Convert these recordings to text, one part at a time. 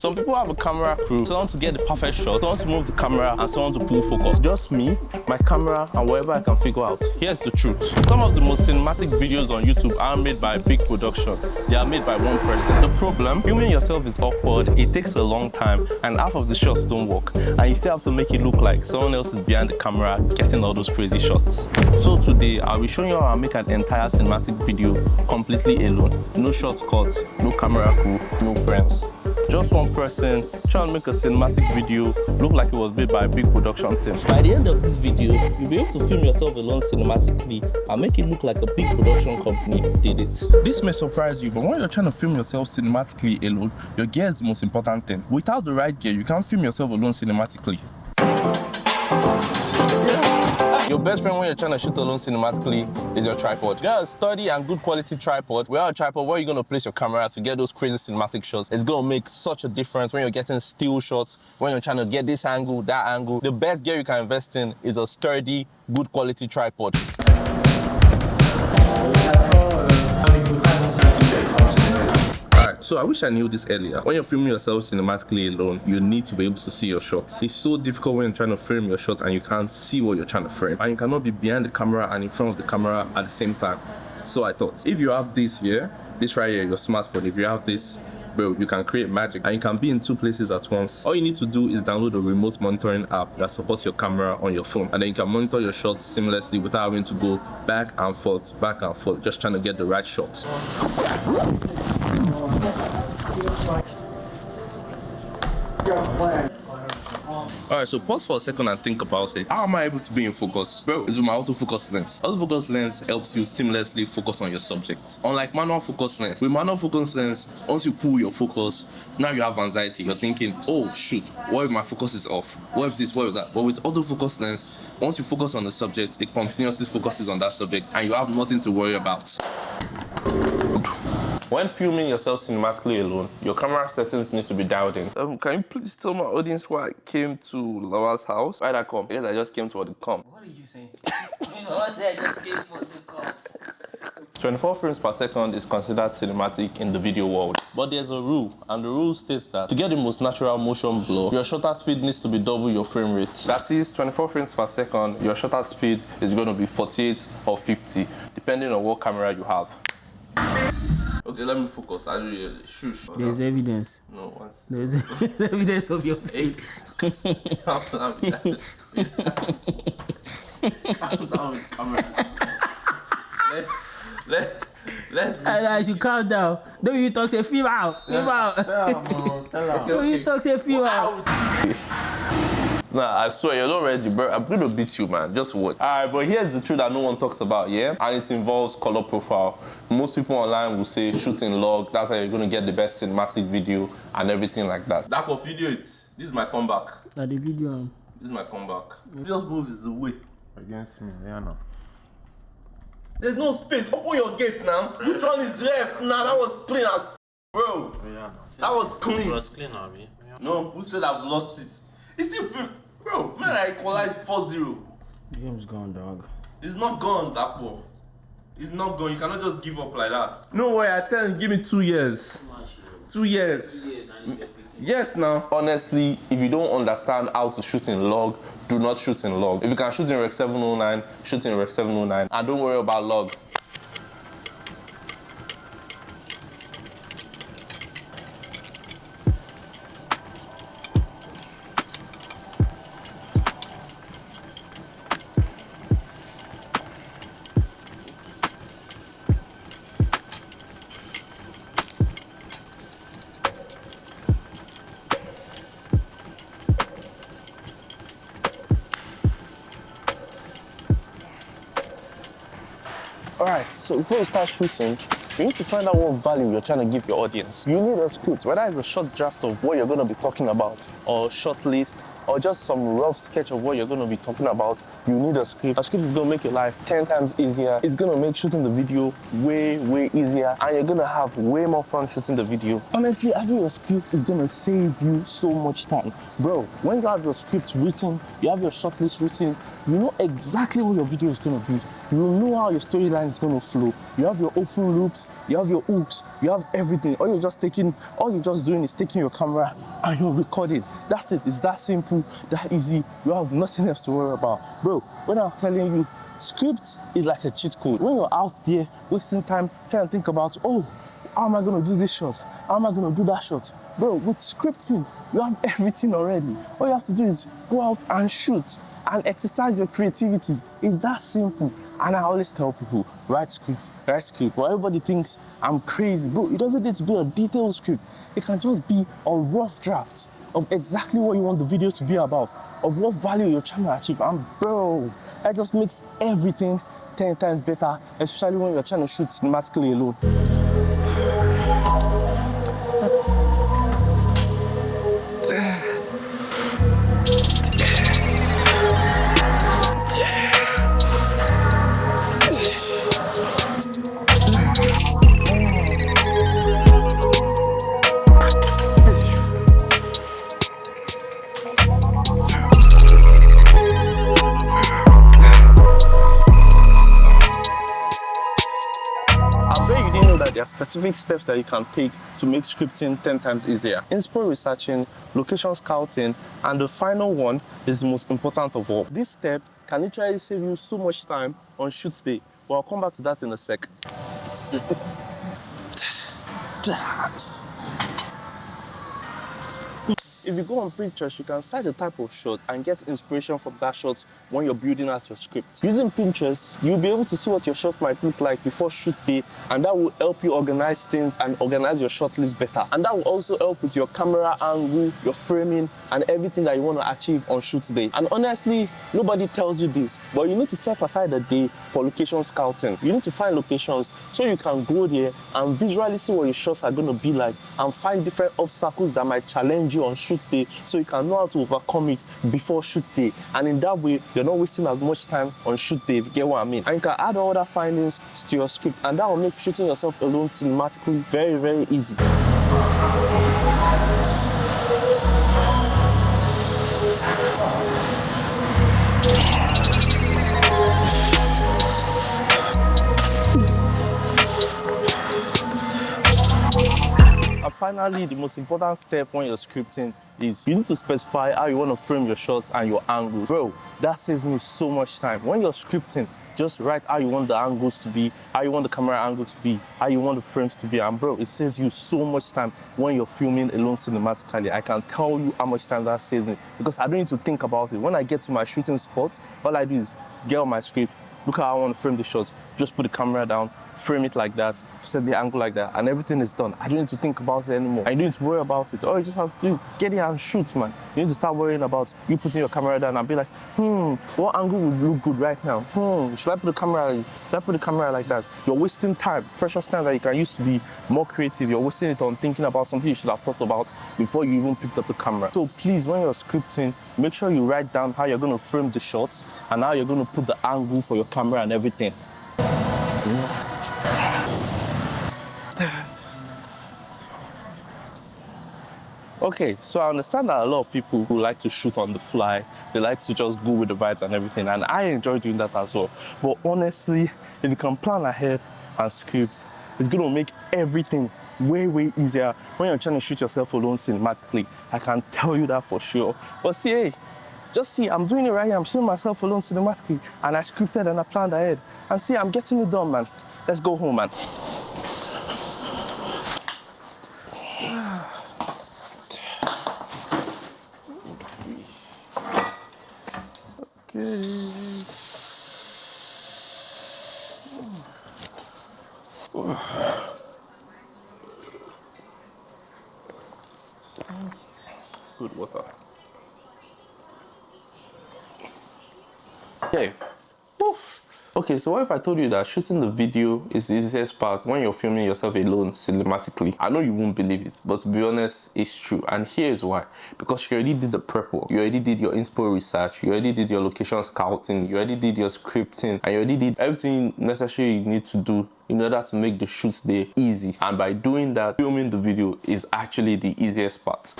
Some people have a camera crew, someone to get the perfect shot, someone to move the camera, and someone to pull focus. Just me, my camera, and whatever I can figure out. Here's the truth. Some of the most cinematic videos on YouTube aren't made by a big production. They are made by one person. The problem, filming yourself is awkward, it takes a long time, and half of the shots don't work. And you still have to make it look like someone else is behind the camera getting all those crazy shots. So today, I'll be showing you how I make an entire cinematic video completely alone. No shortcuts, no camera crew, no friends. Just one person trying to make a cinematic video look like it was made by a big production team. By the end of this video, you'll be able to film yourself alone cinematically and make it look like a big production company did it. This may surprise you, but when you're trying to film yourself cinematically alone, your gear is the most important thing. Without the right gear, you can't film yourself alone cinematically. Your best friend when you're trying to shoot alone cinematically is your tripod. Get a sturdy and good quality tripod. Without a tripod, where you're going to place your camera to get those crazy cinematic shots, it's going to make such a difference when you're getting still shots, when you're trying to get this angle, that angle. The best gear you can invest in is a sturdy, good quality tripod. So I wish I knew this earlier. When you're filming yourself cinematically alone, you need to be able to see your shots. It's so difficult when you're trying to frame your shot and you can't see what you're trying to frame. And you cannot be behind the camera and in front of the camera at the same time. So I thought, if you have this here, this right here, your smartphone, if you have this, bro, you can create magic and you can be in two places at once. All you need to do is download a remote monitoring app that supports your camera on your phone, and then you can monitor your shots seamlessly without having to go back and forth, just trying to get the right shots. Alright, so pause for a second and think about it. How am I able to be in focus? Bro, it's with my autofocus lens. Autofocus lens helps you seamlessly focus on your subject. Unlike manual focus lens. With manual focus lens, once you pull your focus, now you have anxiety. You're thinking, oh shoot, what if my focus is off? What if this, what if that? But with autofocus lens, once you focus on the subject, it continuously focuses on that subject and you have nothing to worry about. When filming yourself cinematically alone, your camera settings need to be dialed in. Can you please tell my audience why I came to Lawa's house? Why did I come? Because I just came to the come. What are you saying? I just came for the come. 24 frames per second is considered cinematic in the video world. But there's a rule, and the rule states that to get the most natural motion blur, your shutter speed needs to be double your frame rate. That is 24 frames per second, your shutter speed is going to be 48 or 50, depending on what camera you have. Okay, let me focus. Shush. There's evidence. No, once. There's evidence of your face. Calm down with camera. Let's be... I should calm down. Don't you talk say film out. Film out. Tell him. Don't you talk say film out. Nah, I swear, you're not ready, bro. I'm gonna beat you, man. Just watch. Alright, but here's the truth that no one talks about, yeah? And it involves color profile. Most people online will say shooting log, that's how you're gonna get the best cinematic video and everything like that. That of video, this is my comeback. That the video. This is my comeback. Just move is the way. Against me, yeah, no. There's no space. Open your gates now. Which one is left? Nah, that was clean as bro. Yeah, no. That was clean. It was clean, Abi. Yeah. No, who said I've lost it? It's still bro, man, I equalized 4-0. The game's gone, dog. It's not gone, Zapo. It's not gone. You cannot just give up like that. No way, I tell you, give me 2 years. 2 years. Yes, now. Honestly, if you don't understand how to shoot in log, do not shoot in log. If you can shoot in Rec 709, shoot in Rec 709. And don't worry about log. Alright, so before you start shooting, you need to find out what value you're trying to give your audience. You need a script, whether it's a short draft of what you're going to be talking about, or a short list, or just some rough sketch of what you're going to be talking about, you need a script. A script is going to make your life 10 times easier. It's going to make shooting the video way easier, and you're going to have way more fun shooting the video. Honestly, having a script is going to save you so much time. Bro, when you have your script written, you have your shortlist written, you know exactly what your video is going to be. You know how your storyline is going to flow. You have your open loops, you have your hooks, you have everything. All you're just doing is taking your camera and you're recording. That's it. It's that simple, that easy. You have nothing else to worry about. Bro, when I'm telling you, script is like a cheat code. When you're out there wasting time trying to think about, oh, how am I going to do this shot? How am I going to do that shot? Bro, with scripting, you have everything already. All you have to do is go out and shoot and exercise your creativity. It's that simple. And I always tell people, write script. But everybody thinks I'm crazy. Bro, it doesn't need to be a detailed script. It can just be a rough draft of exactly what you want the video to be about, of what value you're trying to achieve. And bro, that just makes everything 10 times better, especially when you're trying to shoot cinematically alone. There are specific steps that you can take to make scripting 10 times easier. Inspo researching, location scouting, and the final one is the most important of all. This step can literally save you so much time on shoot day, but I'll come back to that in a sec. If you go on Pinterest, you can search the type of shot and get inspiration from that shot when you're building out your script. Using Pinterest, you'll be able to see what your shot might look like before shoot day, and that will help you organize things and organize your shot list better. And that will also help with your camera angle, your framing, and everything that you want to achieve on shoot day. And honestly, nobody tells you this, but you need to set aside a day for location scouting. You need to find locations so you can go there and visually see what your shots are going to be like and find different obstacles that might challenge you on shoot day, so you can know how to overcome it before shoot day. And in that way, you're not wasting as much time on shoot day, if you get what I mean. And you can add other findings to your script, and that will make shooting yourself alone cinematically very easy. And finally, the most important step when you're scripting is you need to specify how you want to frame your shots and your angles. Bro, that saves me so much time. When you're scripting, just write how you want the angles to be, how you want the camera angle to be, how you want the frames to be. And bro, it saves you so much time when you're filming alone cinematically. I can tell you how much time that saves me, because I don't need to think about it. When I get to my shooting spot, all I do is get on my script, look how I want to frame the shots, just put the camera down, frame it like that, set the angle like that, and everything is done. I don't need to think about it anymore. I don't need to worry about it. All you just have to do is get it and shoot, man. You need to start worrying about you putting your camera down and be like, what angle would look good right now? Should I put the camera like that? You're wasting time, precious time that you can use to be more creative. You're wasting it on thinking about something you should have thought about before you even picked up the camera. So please, when you're scripting, make sure you write down how you're going to frame the shots and how you're going to put the angle for your camera and everything. Okay, so I understand that a lot of people who like to shoot on the fly, they like to just go with the vibes and everything, and I enjoy doing that as well. But honestly, if you can plan ahead and script, it's going to make everything way easier when you're trying to shoot yourself alone cinematically. I can tell you that for sure. But see, hey, just see, I'm doing it right here. I'm shooting myself alone cinematically, and I scripted and I planned ahead. And see, I'm getting it done, man. Let's go home, man. Okay. Good water. Okay. Okay, so what if I told you that shooting the video is the easiest part when you're filming yourself alone cinematically? I know you won't believe it, but to be honest, it's true. And here's why. Because you already did the prep work, you already did your inspo research, you already did your location scouting, you already did your scripting, and you already did everything necessary you need to do in order to make the shoot day easy. And by doing that, filming the video is actually the easiest part.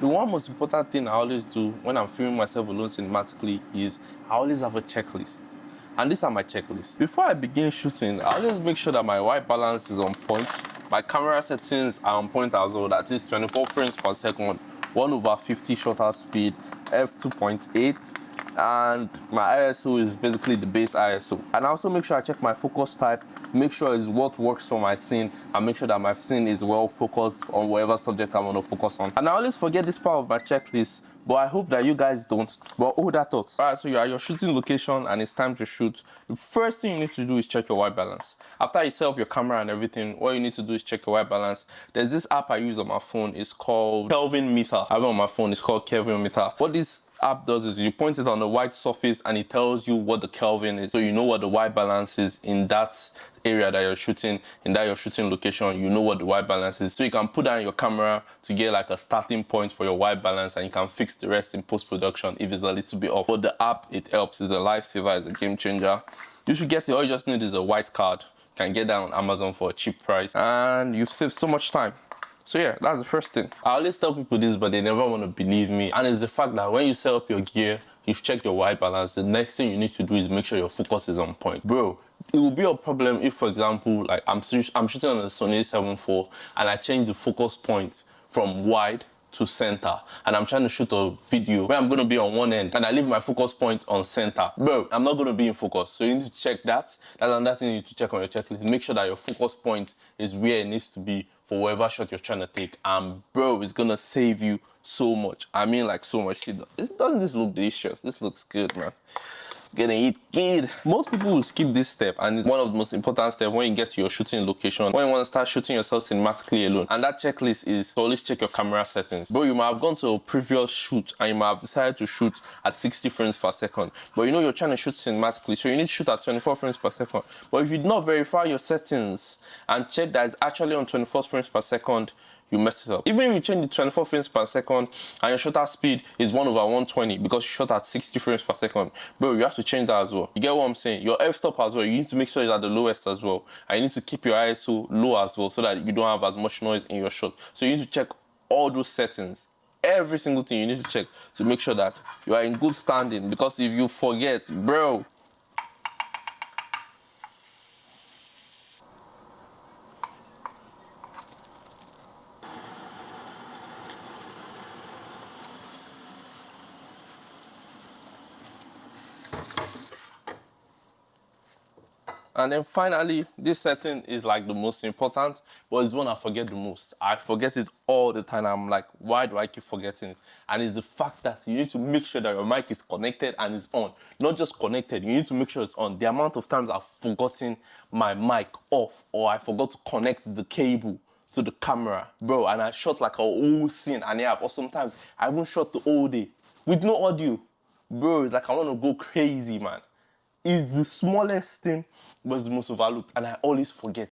The one most important thing I always do when I'm filming myself alone cinematically is I always have a checklist. And these are my checklists. Before I begin shooting, I always make sure that my white balance is on point. My camera settings are on point as well. That is 24 frames per second, 1/50 shutter speed, f2.8, and my ISO is basically the base ISO. And I also make sure I check my focus type, make sure it's what works for my scene, and make sure that my scene is well focused on whatever subject I want to focus on. And I always forget this part of my checklist, but I hope that you guys don't. But hold that thought. Alright, so you're at your shooting location and it's time to shoot. The first thing you need to do is check your white balance. After you set up your camera and everything, what you need to do is check your white balance. There's this app I use on my phone, it's called Kelvin Meter. I have it on my phone, it's called Kelvin Meter. What this app does is you point it on the white surface and it tells you what the Kelvin is, so you know what the white balance is in that area that you're shooting, in that your shooting location. You know what the white balance is, so you can put that in your camera to get like a starting point for your white balance, and you can fix the rest in post-production if it's a little bit off. But the app, it helps. It's a lifesaver, it's a game changer. You should get it. All you just need is a white card. You can get that on Amazon for a cheap price, and you've saved so much time. So yeah, that's the first thing. I always tell people this, but they never want to believe me. And it's the fact that when you set up your gear, you've checked your white balance, the next thing you need to do is make sure your focus is on point. Bro, it will be a problem if, for example, like I'm shooting on a Sony 7 IV and I change the focus point from wide to center, and I'm trying to shoot a video where I'm going to be on one end and I leave my focus point on center. Bro, I'm not going to be in focus. So you need to check that. That's another thing you need to check on your checklist. Make sure that your focus point is where it needs to be for whatever shot you're trying to take. And bro, it's going to save you so much. I mean, like so much. Doesn't this look delicious? This looks good, man. Getting it good. Most people will skip this step, and it's one of the most important steps when you get to your shooting location, when you want to start shooting yourself cinematically alone. And that checklist is to always check your camera settings. Bro, you might have gone to a previous shoot and you might have decided to shoot at 60 frames per second, but you know you're trying to shoot cinematically, so you need to shoot at 24 frames per second. But if you did not verify your settings and check that it's actually on 24 frames per second, you mess it up. Even if you change the 24 frames per second and your shutter speed is 1/120 because you shot at 60 frames per second, bro, you have to change that as well. You get what I'm saying? Your f-stop as well, you need to make sure it's at the lowest as well. And you need to keep your ISO low as well so that you don't have as much noise in your shot. So you need to check all those settings. Every single thing you need to check to make sure that you are in good standing, because if you forget, bro, and then finally, this setting is like the most important, but it's one I forget the most. I forget it all the time. I'm like, why do I keep forgetting it? And it's the fact that you need to make sure that your mic is connected and is on. Not just connected, you need to make sure it's on. The amount of times I've forgotten my mic off, or I forgot to connect the cable to the camera, bro, and I shot like a whole scene and a half, or sometimes I even shot the whole day with no audio. Bro, it's like I want to go crazy, man. Is the smallest thing, but it's the most overlooked, and I always forget.